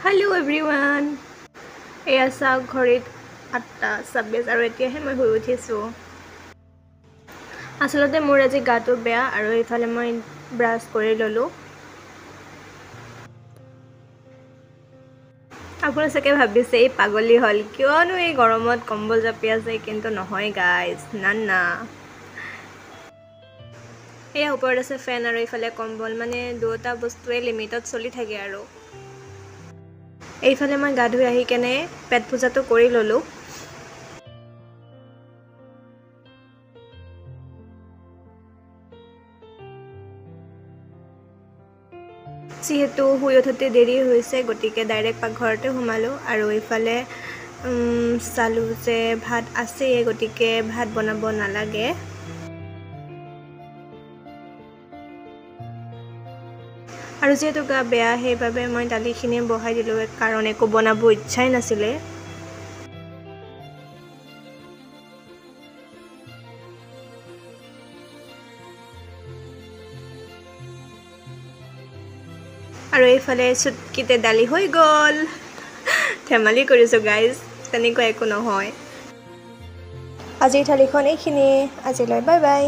Hello everyone. এয়া চাওক ঘড়ীত 8:26 আৰু এতিয়াহে মই শুই উঠিছোঁ। আচলতে মোৰ আজি গাটো বেয়া আৰু এইফালে মই ব্ৰাছ কৰি ল'লোঁ। আপুনি চাগে ভাবিছে এই পাগলী হ'ল, কিয়নো এই গৰমত কম্বল জাপি আছে, কিন্তু নহয় গাইজ, না। এয়া ওপৰত আছে ফেন আৰু এইফালে কম্বল, মানে দুটা বস্তুৱে লিমিটত চলি থাকে আৰু। এইফালে মই গা ধুই আহি কেনে পেট পূজাটো কৰি ল'লোঁ। যিহেতু শুই উঠোতে দেৰি হৈছে, গতিকে ডাইৰেক্ট পাকঘৰতে সোমালোঁ আৰু এইফালে চালোঁ যে ভাত আছেই, গতিকে ভাত বনাব নালাগে। আৰু যিহেতু গা বেয়া, সেইবাবে মই দালিখিনি বহাই দিলোঁ, কাৰণ একো বনাব ইচ্ছাই নাছিলে। আৰু এইফালে চুটকিতে দালি হৈ গ'ল। ধেমালি কৰিছোঁ গাইজ, তেনেকুৱা একো নহয়। আজিৰ থালিখন এইখিনিয়ে। আজিলৈ বাই বাই।